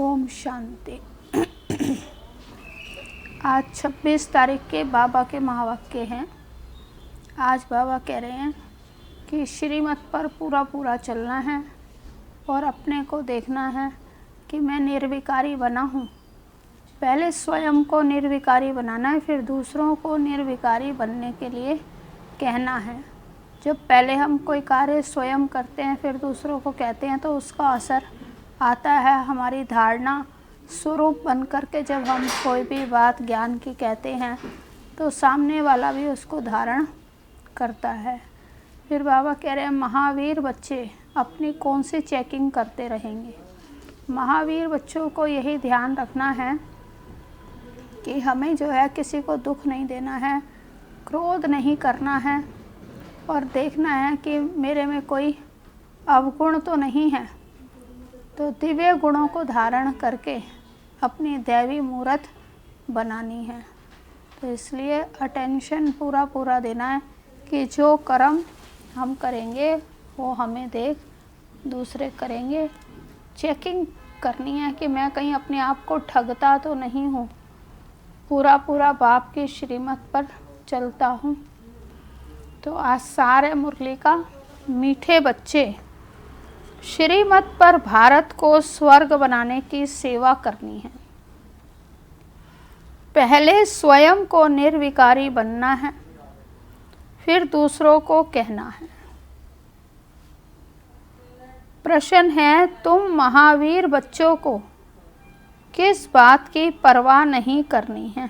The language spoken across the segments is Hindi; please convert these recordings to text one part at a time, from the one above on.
ओम शांति। आज 26 तारीख के बाबा के महावाक्य हैं। आज बाबा कह रहे हैं कि श्रीमत पर पूरा चलना है और अपने को देखना है कि मैं निर्विकारी बना हूँ। पहले स्वयं को निर्विकारी बनाना है, फिर दूसरों को निर्विकारी बनने के लिए कहना है। जब पहले हम कोई कार्य स्वयं करते हैं फिर दूसरों को कहते हैं तो उसका असर आता है। हमारी धारणा स्वरूप बन कर के जब हम कोई भी बात ज्ञान की कहते हैं तो सामने वाला भी उसको धारण करता है। फिर बाबा कह रहे हैं महावीर बच्चे अपनी कौन सी चेकिंग करते रहेंगे। महावीर बच्चों को यही ध्यान रखना है कि हमें जो है किसी को दुख नहीं देना है, क्रोध नहीं करना है और देखना है कि मेरे में कोई अवगुण तो नहीं है। तो दिव्य गुणों को धारण करके अपनी दैवी मूर्त बनानी है। तो इसलिए अटेंशन पूरा देना है कि जो कर्म हम करेंगे वो हमें देख दूसरे करेंगे। चेकिंग करनी है कि मैं कहीं अपने आप को ठगता तो नहीं हूँ, पूरा बाप की श्रीमत पर चलता हूँ। तो आज सारे मुरली का मीठे बच्चे श्रीमत पर भारत को स्वर्ग बनाने की सेवा करनी है। पहले स्वयं को निर्विकारी बनना है, फिर दूसरों को कहना है। प्रश्न है, तुम महावीर बच्चों को किस बात की परवाह नहीं करनी है?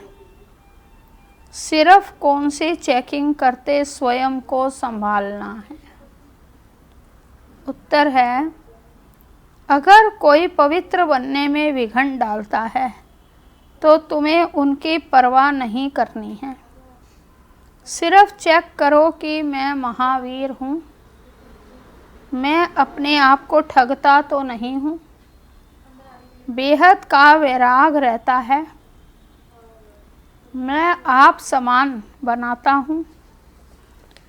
सिर्फ कौन सी चेकिंग करते स्वयं को संभालना है? उत्तर है, अगर कोई पवित्र बनने में विघ्न डालता है तो तुम्हें उनकी परवाह नहीं करनी है। सिर्फ चेक करो कि मैं महावीर हूँ, मैं अपने आप को ठगता तो नहीं हूँ, बेहद का वैराग रहता है, मैं आप समान बनाता हूँ,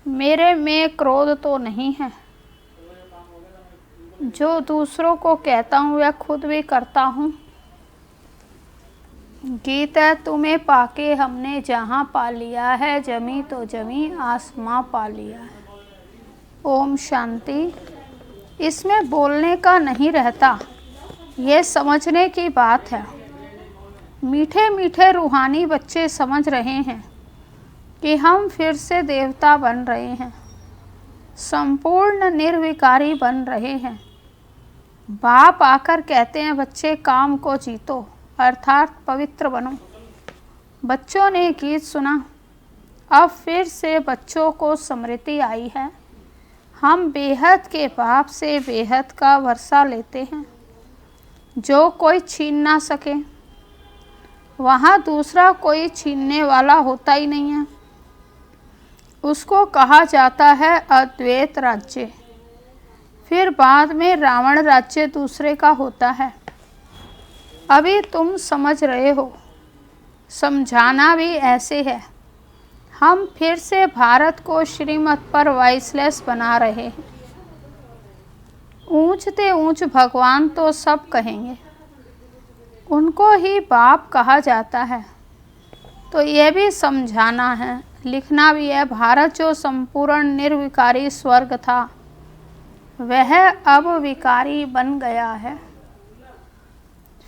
मेरे में क्रोध तो नहीं है, जो दूसरों को कहता हूँ वह खुद भी करता हूँ। गीत है, तुम्हें पाके हमने जहाँ पा लिया है, जमी तो जमी आसमां पा लिया है। ओम शांति। इसमें बोलने का नहीं रहता, ये समझने की बात है। मीठे रूहानी बच्चे समझ रहे हैं कि हम फिर से देवता बन रहे हैं, संपूर्ण निर्विकारी बन रहे हैं। बाप आकर कहते हैं बच्चे काम को जीतो, अर्थात पवित्र बनो। बच्चों ने गीत सुना, अब फिर से बच्चों को स्मृति आई है। हम बेहद के बाप से बेहद का वर्षा लेते हैं, जो कोई छीन ना सके। वहाँ दूसरा कोई छीनने वाला होता ही नहीं है। उसको कहा जाता है अद्वैत राज्य। फिर बाद में रावण राज्य दूसरे का होता है। अभी तुम समझ रहे हो, समझाना भी ऐसे है। हम फिर से भारत को श्रीमत पर वाइसलेस बना रहे हैं। ऊंचते ऊंच भगवान तो सब कहेंगे, उनको ही बाप कहा जाता है। तो यह भी समझाना है, लिखना भी है। भारत जो संपूर्ण निर्विकारी स्वर्ग था वह अब विकारी बन गया है।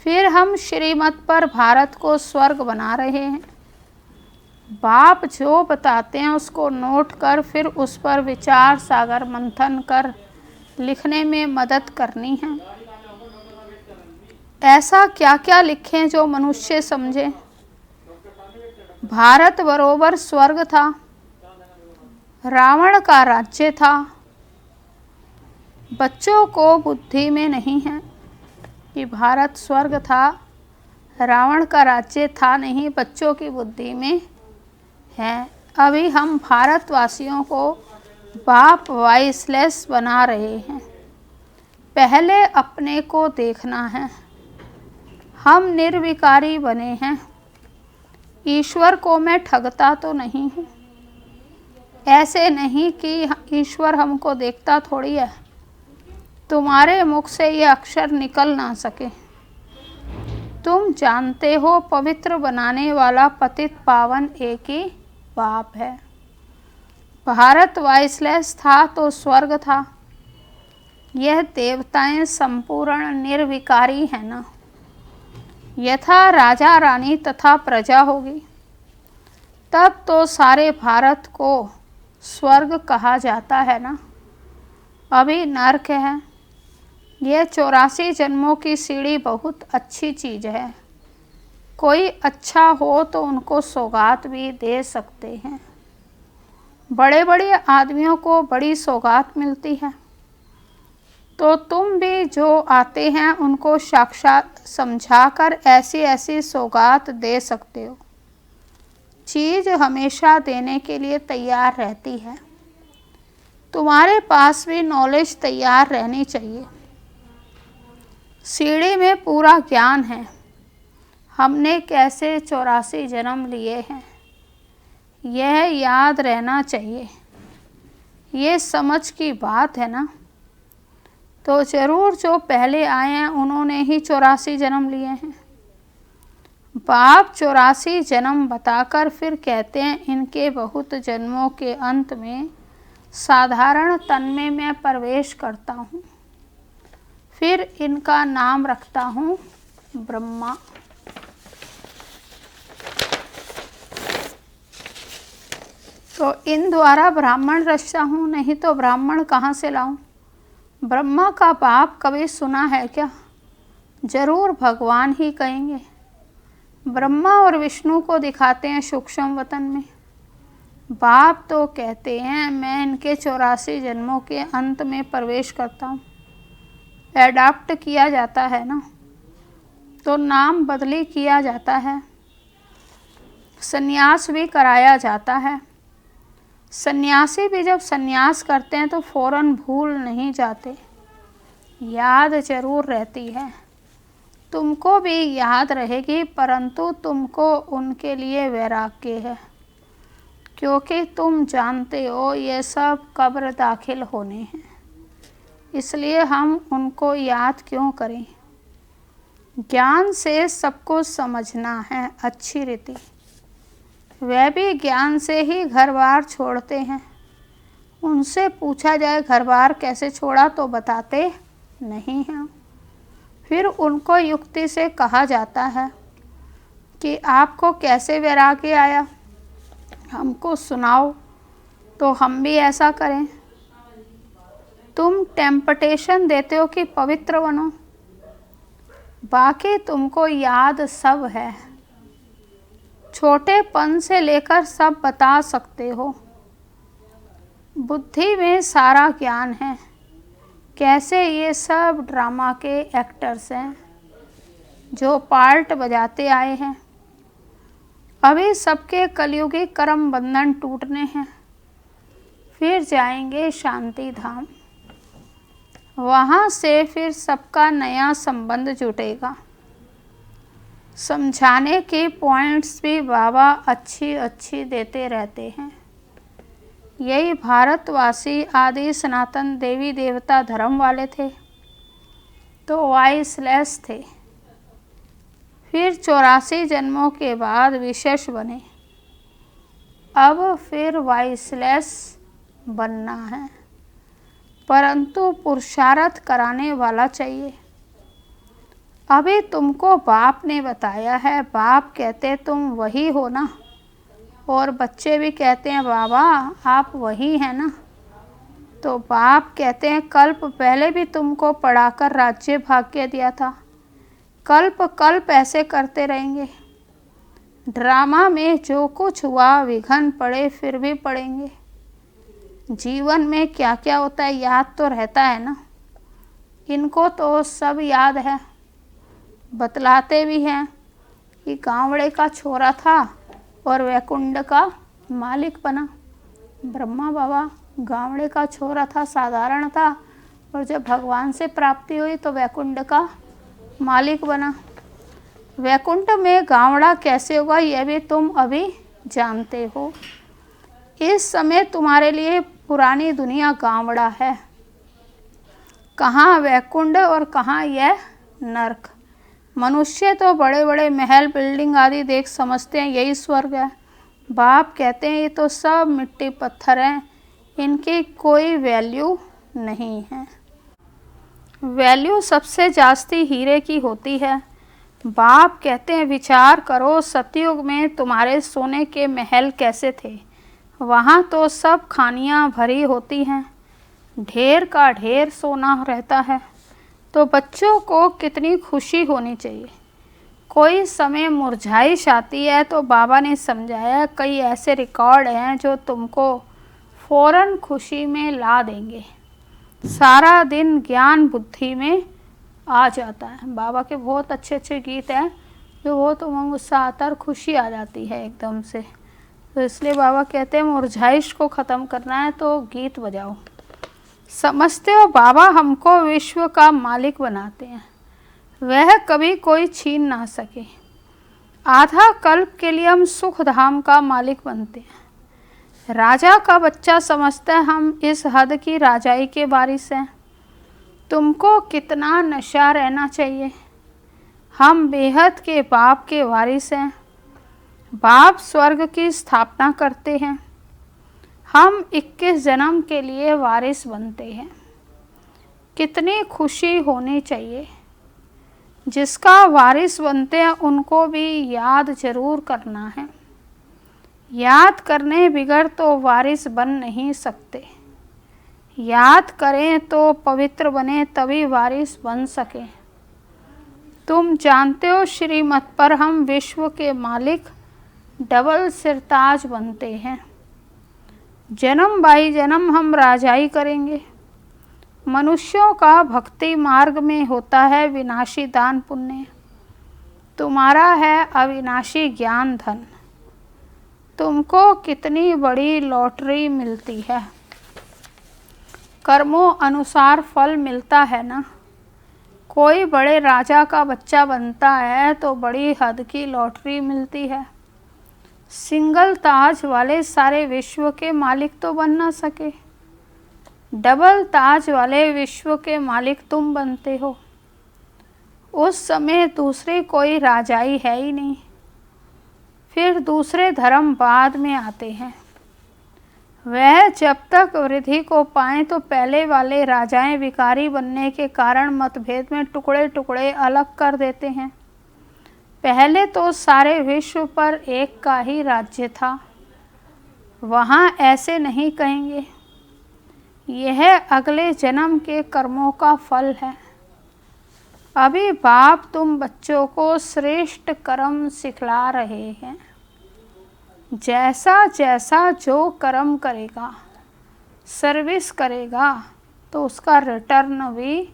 फिर हम श्रीमत पर भारत को स्वर्ग बना रहे हैं। बाप जो बताते हैं उसको नोट कर फिर उस पर विचार सागर मंथन कर लिखने में मदद करनी है। ऐसा क्या क्या लिखें जो मनुष्य समझे। भारत बरोबर स्वर्ग था, रावण का राज्य था। बच्चों को बुद्धि में नहीं है कि भारत स्वर्ग था, रावण का राज्य था नहीं, बच्चों की बुद्धि में है। अभी हम भारतवासियों को बाप वाइसलेस बना रहे हैं। पहले अपने को देखना है। हम निर्विकारी बने हैं। ईश्वर को मैं ठगता तो नहीं हूँ। ऐसे नहीं कि ईश्वर हमको देखता थोड़ी है। तुम्हारे मुख से ये अक्षर निकल ना सके। तुम जानते हो पवित्र बनाने वाला पतित पावन एक ही बाप है। भारत वाइसलेस था तो स्वर्ग था। यह देवताएं संपूर्ण निर्विकारी है ना। यथा राजा रानी तथा प्रजा होगी तब तो सारे भारत को स्वर्ग कहा जाता है ना। अभी नर्क है। यह 84 जन्मों की सीढ़ी बहुत अच्छी चीज़ है। कोई अच्छा हो तो उनको सौगात भी दे सकते हैं। बड़े बड़े आदमियों को बड़ी सौगात मिलती है, तो तुम भी जो आते हैं उनको साक्षात समझाकर ऐसी ऐसी सौगात दे सकते हो। चीज़ हमेशा देने के लिए तैयार रहती है। तुम्हारे पास भी नॉलेज तैयार रहनी चाहिए। सीढ़ी में पूरा ज्ञान है। हमने कैसे 84 जन्म लिए हैं, यह याद रहना चाहिए। ये समझ की बात है ना। तो ज़रूर जो पहले आए हैं उन्होंने ही 84 जन्म लिए हैं। बाप 84 जन्म बताकर फिर कहते हैं इनके बहुत जन्मों के अंत में साधारण तन में मैं प्रवेश करता हूँ। फिर इनका नाम रखता हूँ ब्रह्मा। तो इन द्वारा ब्राह्मण रचता हूँ, नहीं तो ब्राह्मण कहाँ से लाऊं। ब्रह्मा का बाप कभी सुना है क्या? जरूर भगवान ही कहेंगे। ब्रह्मा और विष्णु को दिखाते हैं सूक्ष्म वतन में। बाप तो कहते हैं मैं इनके 84 जन्मों के अंत में प्रवेश करता हूँ। एडाप्ट किया जाता है ना, तो नाम बदली किया जाता है। सन्यास भी कराया जाता है। सन्यासी भी जब सन्यास करते हैं तो फौरन भूल नहीं जाते, याद जरूर रहती है। तुमको भी याद रहेगी, परंतु तुमको उनके लिए वैराग्य है, क्योंकि तुम जानते हो ये सब कब्र दाखिल होने हैं। इसलिए हम उनको याद क्यों करें। ज्ञान से सबको समझना है अच्छी रीति। वह भी ज्ञान से ही घर बार छोड़ते हैं। उनसे पूछा जाए घर बार कैसे छोड़ा तो बताते नहीं हैं। फिर उनको युक्ति से कहा जाता है कि आपको कैसे वैराग्य आया, हमको सुनाओ तो हम भी ऐसा करें। तुम टेम्पटेशन देते हो कि पवित्र बनो, बाकी तुमको याद सब है। छोटेपन से लेकर सब बता सकते हो। बुद्धि में सारा ज्ञान है। कैसे ये सब ड्रामा के एक्टर्स हैं जो पार्ट बजाते आए हैं। अभी सबके कलयुगी कर्म बंधन टूटने हैं, फिर जाएंगे शांति धाम। वहाँ से फिर सबका नया संबंध जुटेगा। समझाने के पॉइंट्स भी बाबा अच्छी अच्छी देते रहते हैं। यही भारतवासी आदि सनातन देवी देवता धर्म वाले थे तो वाइसलेस थे। फिर 84 जन्मों के बाद विशेष बने। अब फिर वाइसलेस बनना है, परंतु पुरुषार्थ कराने वाला चाहिए। अभी तुमको बाप ने बताया है। बाप कहते तुम वही हो ना, और बच्चे भी कहते हैं बाबा आप वही हैं ना। तो बाप कहते हैं कल्प पहले भी तुमको पढ़ाकर राज्य भाग्य दिया था। कल्प कल्प ऐसे करते रहेंगे। ड्रामा में जो कुछ हुआ विघन पड़े फिर भी पड़ेंगे। जीवन में क्या क्या होता है याद तो रहता है ना। इनको तो सब याद है। बतलाते भी हैं कि गाँवड़े का छोरा था और वैकुंठ का मालिक बना। ब्रह्मा बाबा गाँवड़े का छोरा था, साधारण था, और जब भगवान से प्राप्ति हुई तो वैकुंठ का मालिक बना। वैकुंठ में गाँवड़ा कैसे होगा यह भी तुम अभी जानते हो। इस समय तुम्हारे लिए पुरानी दुनिया गाँवड़ा है। कहाँ वैकुंठ और कहाँ यह नरक। मनुष्य तो बड़े बड़े महल बिल्डिंग आदि देख समझते हैं यही स्वर्ग है। बाप कहते हैं ये तो सब मिट्टी पत्थर हैं, इनकी कोई वैल्यू नहीं है। वैल्यू सबसे जास्ती हीरे की होती है। बाप कहते हैं विचार करो, सतयुग में तुम्हारे सोने के महल कैसे थे? वहाँ तो सब खानियाँ भरी होती हैं, ढेर का ढेर सोना रहता है। तो बच्चों को कितनी खुशी होनी चाहिए। कोई समय मुरझाइश आती है तो बाबा ने समझाया कई ऐसे रिकॉर्ड हैं जो तुमको फ़ौरन खुशी में ला देंगे। सारा दिन ज्ञान बुद्धि में आ जाता है। बाबा के बहुत अच्छे अच्छे गीत हैं जो वो तुम्हें गुस्सा आता है और खुशी आ जाती है एकदम से। तो इसलिए बाबा कहते हैं मुरझाइश को ख़त्म करना है तो गीत बजाओ। समझते हो बाबा हमको विश्व का मालिक बनाते हैं, वह कभी कोई छीन ना सके। आधा कल्प के लिए हम सुख धाम का मालिक बनते हैं। राजा का बच्चा समझता है हम इस हद की राजाई के वारिस हैं। तुमको कितना नशा रहना चाहिए। हम बेहद के बाप के वारिस हैं। बाप स्वर्ग की स्थापना करते हैं, हम 21 जन्म के लिए वारिस बनते हैं। कितनी खुशी होनी चाहिए। जिसका वारिस बनते हैं उनको भी याद जरूर करना है। याद करने बिगड़ तो वारिस बन नहीं सकते। याद करें तो पवित्र बने तभी वारिस बन सके। तुम जानते हो श्रीमत पर हम विश्व के मालिक डबल सिरताज बनते हैं। जन्म बाई जन्म हम राजाई करेंगे। मनुष्यों का भक्ति मार्ग में होता है विनाशी दान पुण्य। तुम्हारा है अविनाशी ज्ञान धन। तुमको कितनी बड़ी लॉटरी मिलती है। कर्मों अनुसार फल मिलता है ना। कोई बड़े राजा का बच्चा बनता है तो बड़ी हद की लॉटरी मिलती है। सिंगल ताज वाले सारे विश्व के मालिक तो बन ना सके। डबल ताज वाले विश्व के मालिक तुम बनते हो। उस समय दूसरे कोई राजाई है ही नहीं। फिर दूसरे धर्म बाद में आते हैं। वह जब तक वृद्धि को पाएं तो पहले वाले राजाएं विकारी बनने के कारण मतभेद में टुकड़े टुकड़े अलग कर देते हैं। पहले तो सारे विश्व पर एक का ही राज्य था। वहाँ ऐसे नहीं कहेंगे। यह अगले जन्म के कर्मों का फल है। अभी बाप तुम बच्चों को श्रेष्ठ कर्म सिखला रहे हैं। जैसा जैसा जो कर्म करेगा, सर्विस करेगा तो उसका रिटर्न भी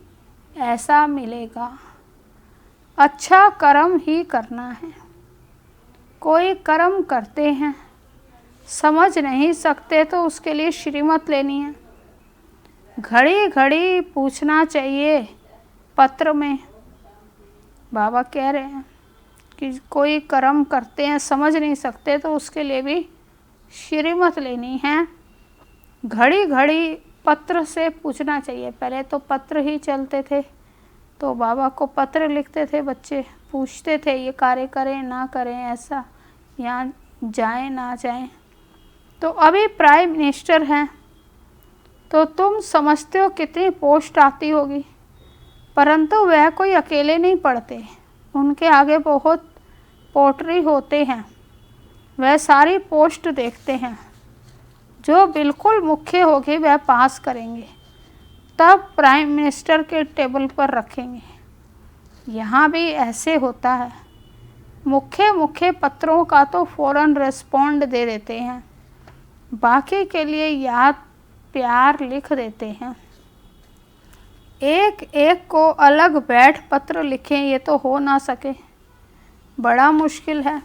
ऐसा मिलेगा। अच्छा कर्म ही करना है। कोई कर्म करते हैं समझ नहीं सकते तो उसके लिए श्रीमत लेनी है। घड़ी घड़ी पूछना चाहिए पत्र में। बाबा कह रहे हैं कि कोई कर्म करते हैं समझ नहीं सकते तो उसके लिए भी श्रीमत लेनी है। घड़ी घड़ी पत्र से पूछना चाहिए। पहले तो पत्र ही चलते थे तो बाबा को पत्र लिखते थे बच्चे, पूछते थे ये कार्य करें ना करें, ऐसा यहाँ जाएं ना जाएं। तो अभी प्राइम मिनिस्टर हैं तो तुम समझते हो कितनी पोस्ट आती होगी, परंतु वह कोई अकेले नहीं पढ़ते। उनके आगे बहुत पोटरी होते हैं। वह सारी पोस्ट देखते हैं। जो बिल्कुल मुख्य होगी वह पास करेंगे, तब प्राइम मिनिस्टर के टेबल पर रखेंगे। यहाँ भी ऐसे होता है। मुख्य मुख्य पत्रों का तो फ़ौरन रिस्पॉन्ड दे देते हैं, बाकी के लिए याद प्यार लिख देते हैं। एक एक को अलग बैठ पत्र लिखें ये तो हो ना सके, बड़ा मुश्किल है।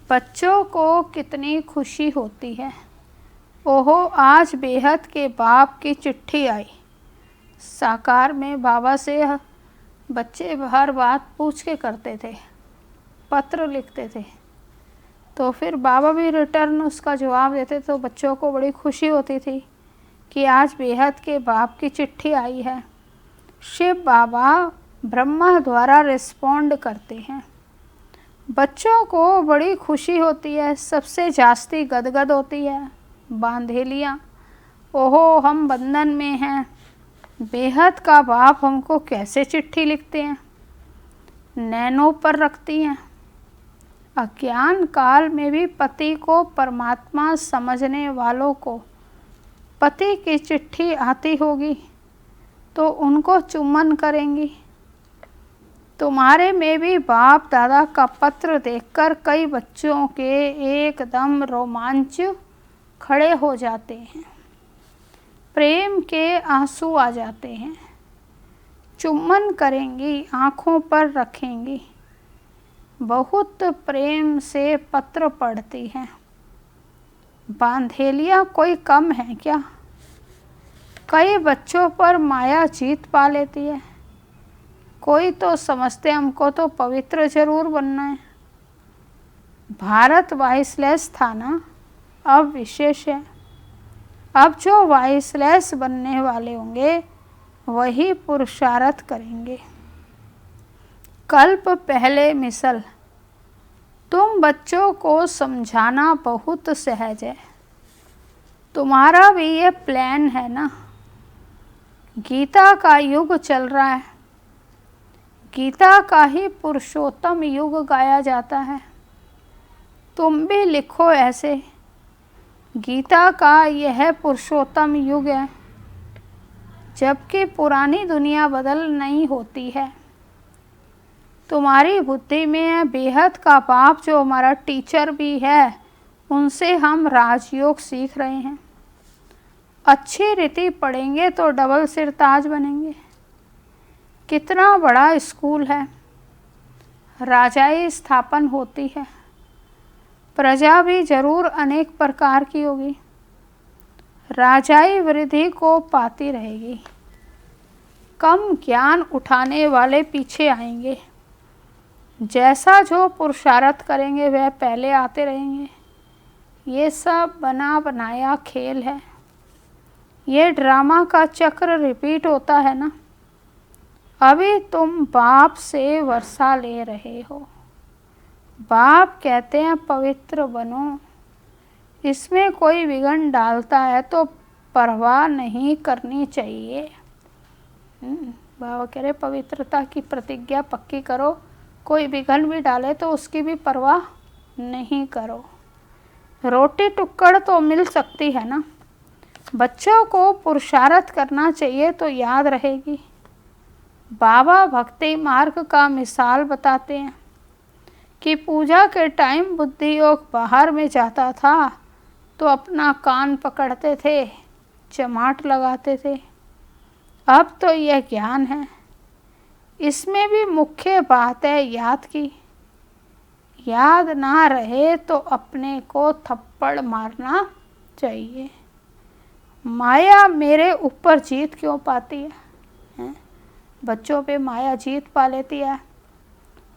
बच्चों को कितनी खुशी होती है। ओहो आज बेहद के बाप की चिट्ठी आई। साकार में बाबा से बच्चे हर बात पूछ के करते थे, पत्र लिखते थे, तो फिर बाबा भी रिटर्न उसका जवाब देते। तो बच्चों को बड़ी खुशी होती थी कि आज बेहद के बाप की चिट्ठी आई है। शिव बाबा ब्रह्मा द्वारा रिस्पॉन्ड करते हैं। बच्चों को बड़ी खुशी होती है, सबसे जास्ती गदगद होती है। बांधेलियाँ, ओहो हम बंधन में हैं, बेहद का बाप हमको कैसे चिट्ठी लिखते हैं, नैनों पर रखती हैं। अज्ञान काल में भी पति को परमात्मा समझने वालों को पति की चिट्ठी आती होगी तो उनको चुम्बन करेंगी। तुम्हारे में भी बाप दादा का पत्र देखकर कई बच्चों के एकदम रोमांच खड़े हो जाते हैं, प्रेम के आंसू आ जाते हैं। चुम्बन करेंगी, आँखों पर रखेंगी, बहुत प्रेम से पत्र पढ़ती हैं। बांधेलियाँ कोई कम है क्या? कई बच्चों पर माया जीत पा लेती है। कोई तो समझते हमको तो पवित्र जरूर बनना है। भारत वाइसलेस था ना, अब विशेष है। अब जो वाइसलेस बनने वाले होंगे वही पुरुषार्थ करेंगे। कल्प पहले मिसल, तुम बच्चों को समझाना बहुत सहज है। तुम्हारा भी ये प्लान है ना। गीता का युग चल रहा है, गीता का ही पुरुषोत्तम युग गाया जाता है। तुम भी लिखो ऐसे, गीता का यह पुरुषोत्तम युग है, जबकि पुरानी दुनिया बदल नहीं होती है। तुम्हारी बुद्धि में बेहद का बाप जो हमारा टीचर भी है, उनसे हम राजयोग सीख रहे हैं। अच्छी रीति पढ़ेंगे तो डबल सिरताज बनेंगे। कितना बड़ा स्कूल है, राजाई स्थापन होती है, प्रजा भी जरूर अनेक प्रकार की होगी, राजाई वृद्धि को पाती रहेगी। कम ज्ञान उठाने वाले पीछे आएंगे, जैसा जो पुरुषार्थ करेंगे वह पहले आते रहेंगे। ये सब बना बनाया खेल है, ये ड्रामा का चक्र रिपीट होता है ना। अभी तुम बाप से वर्षा ले रहे हो, बाप कहते हैं पवित्र बनो। इसमें कोई विघ्न डालता है तो परवाह नहीं करनी चाहिए। बाबा कह रहे पवित्रता की प्रतिज्ञा पक्की करो, कोई विघ्न भी डाले तो उसकी भी परवाह नहीं करो। रोटी टुक्कड़ तो मिल सकती है ना। बच्चों को पुरुषार्थ करना चाहिए तो याद रहेगी। बाबा भक्ति मार्ग का मिसाल बताते हैं कि पूजा के टाइम बुद्धि योग बाहर में जाता था तो अपना कान पकड़ते थे, चमाट लगाते थे। अब तो यह ज्ञान है। इसमें भी मुख्य बात है याद की। याद ना रहे तो अपने को थप्पड़ मारना चाहिए। माया मेरे ऊपर जीत क्यों पाती है? बच्चों पे माया जीत पा लेती है।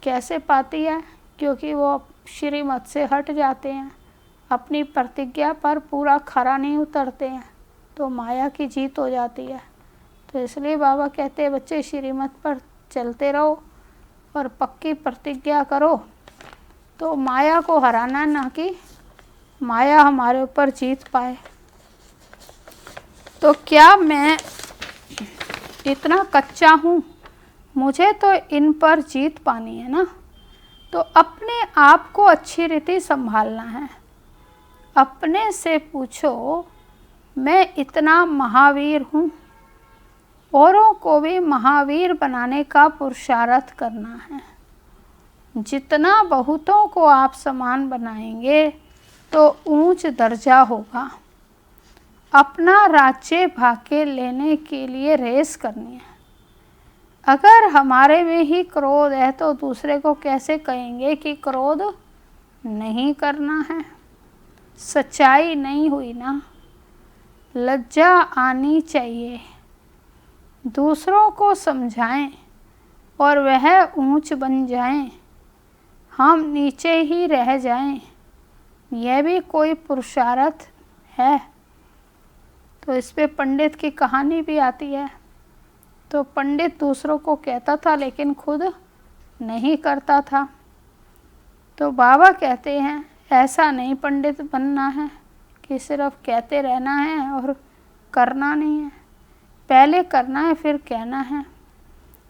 कैसे पाती है? क्योंकि वो श्रीमत से हट जाते हैं, अपनी प्रतिज्ञा पर पूरा खरा नहीं उतरते हैं, तो माया की जीत हो जाती है। तो इसलिए बाबा कहते हैं बच्चे श्रीमत पर चलते रहो और पक्की प्रतिज्ञा करो, तो माया को हराना, ना कि माया हमारे ऊपर जीत पाए। तो क्या मैं इतना कच्चा हूँ? मुझे तो इन पर जीत पानी है ना। तो अपने आप को अच्छी रीति संभालना है। अपने से पूछो, मैं इतना महावीर हूँ? औरों को भी महावीर बनाने का पुरुषार्थ करना है। जितना बहुतों को आप समान बनाएंगे तो ऊंच दर्जा होगा। अपना राज्य भाग्य लेने के लिए रेस करनी है। अगर हमारे में ही क्रोध है तो दूसरे को कैसे कहेंगे कि क्रोध नहीं करना है? सच्चाई नहीं हुई ना। लज्जा आनी चाहिए। दूसरों को समझाएं और वह ऊंच बन जाएं, हम नीचे ही रह जाएं, यह भी कोई पुरुषार्थ है। तो इस पे पंडित की कहानी भी आती है। तो पंडित दूसरों को कहता था लेकिन खुद नहीं करता था। तो बाबा कहते हैं ऐसा नहीं पंडित बनना है कि सिर्फ कहते रहना है और करना नहीं है। पहले करना है फिर कहना है।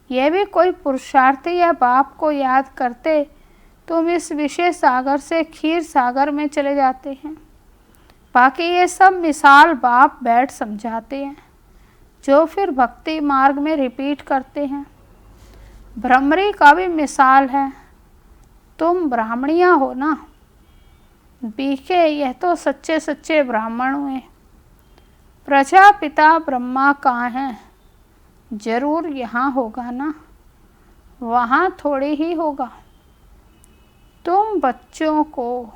यह भी कोई पुरुषार्थ या बाप को याद करते तुम इस विषय सागर से क्षीर सागर में चले जाते हैं। बाकी ये सब मिसाल बाप बैठ समझाते हैं जो फिर भक्ति मार्ग में रिपीट करते हैं। भ्रमरी का भी मिसाल है, तुम ब्राह्मणियाँ हो ना बीके, यह तो सच्चे सच्चे ब्राह्मण हुए। प्रजापिता ब्रह्मा कहाँ हैं? जरूर यहाँ होगा ना, वहाँ थोड़ी ही होगा। तुम बच्चों को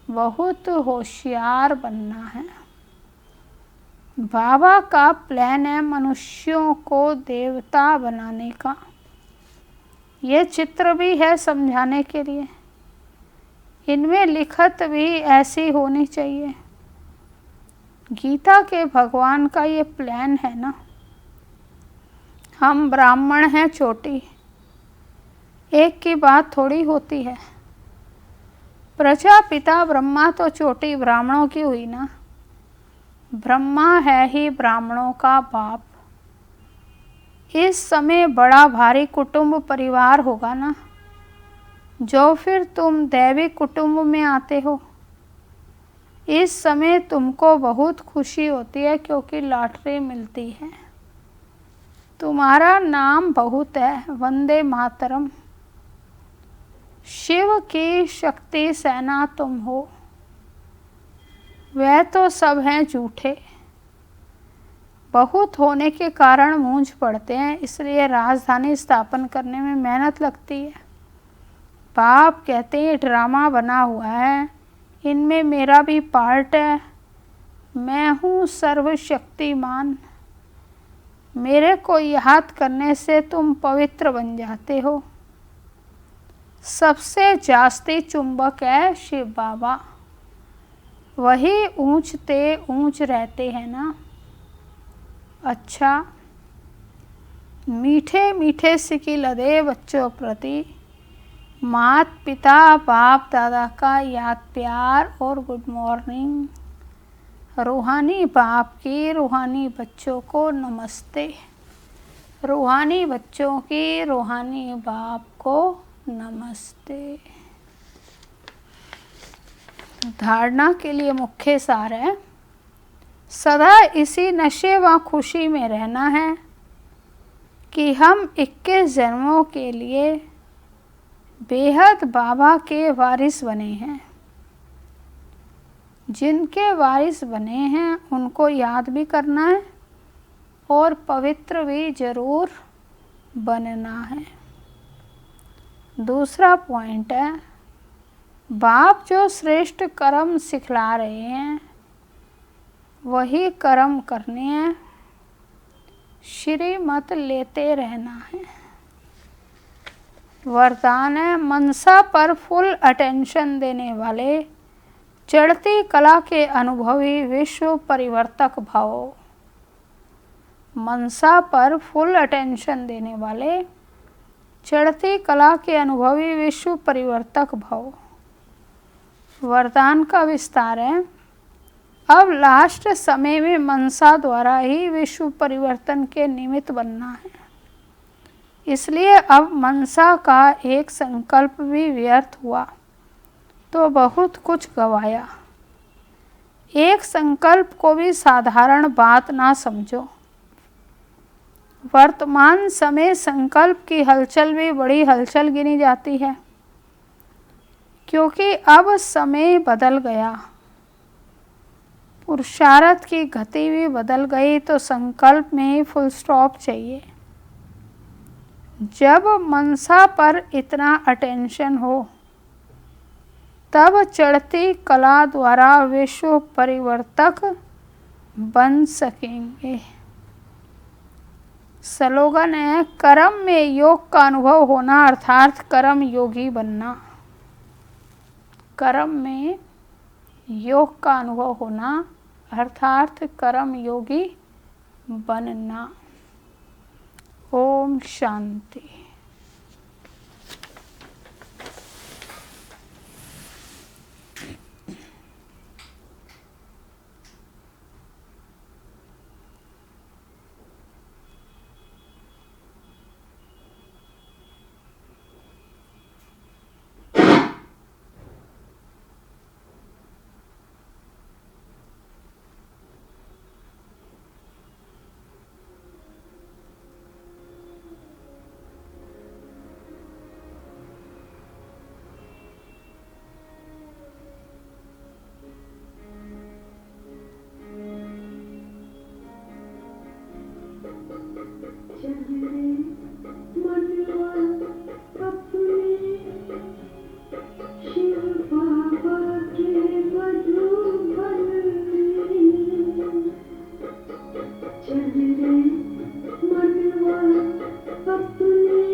बहुत होशियार बनना है। बाबा का प्लान है मनुष्यों को देवता बनाने का। ये चित्र भी है समझाने के लिए, इनमें लिखत भी ऐसी होनी चाहिए। गीता के भगवान का ये प्लान है ना। हम ब्राह्मण हैं चोटी, एक की बात थोड़ी होती है। प्रजापिता ब्रह्मा तो चोटी ब्राह्मणों की हुई ना। ब्रह्मा है ही ब्राह्मणों का बाप। इस समय बड़ा भारी कुटुंब परिवार होगा ना, जो फिर तुम दैवी कुटुंब में आते हो। इस समय तुमको बहुत खुशी होती है क्योंकि लॉटरी मिलती है। तुम्हारा नाम बहुत है, वंदे मातरम। शिव की शक्ति सेना तुम हो। वह तो सब हैं झूठे, बहुत होने के कारण मूंझ पड़ते हैं, इसलिए राजधानी स्थापन करने में मेहनत लगती है। बाप कहते हैं ड्रामा बना हुआ है, इनमें मेरा भी पार्ट है। मैं हूँ सर्वशक्तिमान। मेरे को याद करने से तुम पवित्र बन जाते हो। सबसे जास्ती चुंबक है शिव बाबा, वही ऊंचते ऊंच रहते हैं ना। अच्छा, मीठे मीठे सिकी लदे बच्चों प्रति मात पिता बाप दादा का याद प्यार और गुड मॉर्निंग। रूहानी बाप की रूहानी बच्चों को नमस्ते। रूहानी बच्चों की रूहानी बाप को नमस्ते। धारणा के लिए मुख्य सार है, सदा इसी नशे व खुशी में रहना है कि हम 21 जन्मों के लिए बेहद बाबा के वारिस बने हैं। जिनके वारिस बने हैं उनको याद भी करना है और पवित्र भी जरूर बनना है। दूसरा पॉइंट है, बाप जो श्रेष्ठ कर्म सिखला रहे हैं वही कर्म करने हैं, श्रीमत लेते रहना है। वरदान है, मनसा पर फुल अटेंशन देने वाले चढ़ती कला के अनुभवी विश्व परिवर्तक भाव। मनसा पर फुल अटेंशन देने वाले चढ़ती कला के अनुभवी विश्व परिवर्तक भाव। वरदान का विस्तार है, अब लास्ट समय में मनसा द्वारा ही विश्व परिवर्तन के निमित्त बनना है। इसलिए अब मनसा का एक संकल्प भी व्यर्थ हुआ तो बहुत कुछ गवाया। एक संकल्प को भी साधारण बात ना समझो। वर्तमान समय संकल्प की हलचल भी बड़ी हलचल गिनी जाती है, क्योंकि अब समय बदल गया, पुरुषार्थ की गति भी बदल गई, तो संकल्प में ही फुल स्टॉप चाहिए। जब मनसा पर इतना अटेंशन हो तब चढ़ती कला द्वारा विश्व परिवर्तक बन सकेंगे। स्लोगन है, कर्म में योग का अनुभव होना अर्थात कर्म योगी बनना। कर्म में योग का अनुभव होना अर्थात कर्म योगी बनना। ओम शांति। मनवा अपने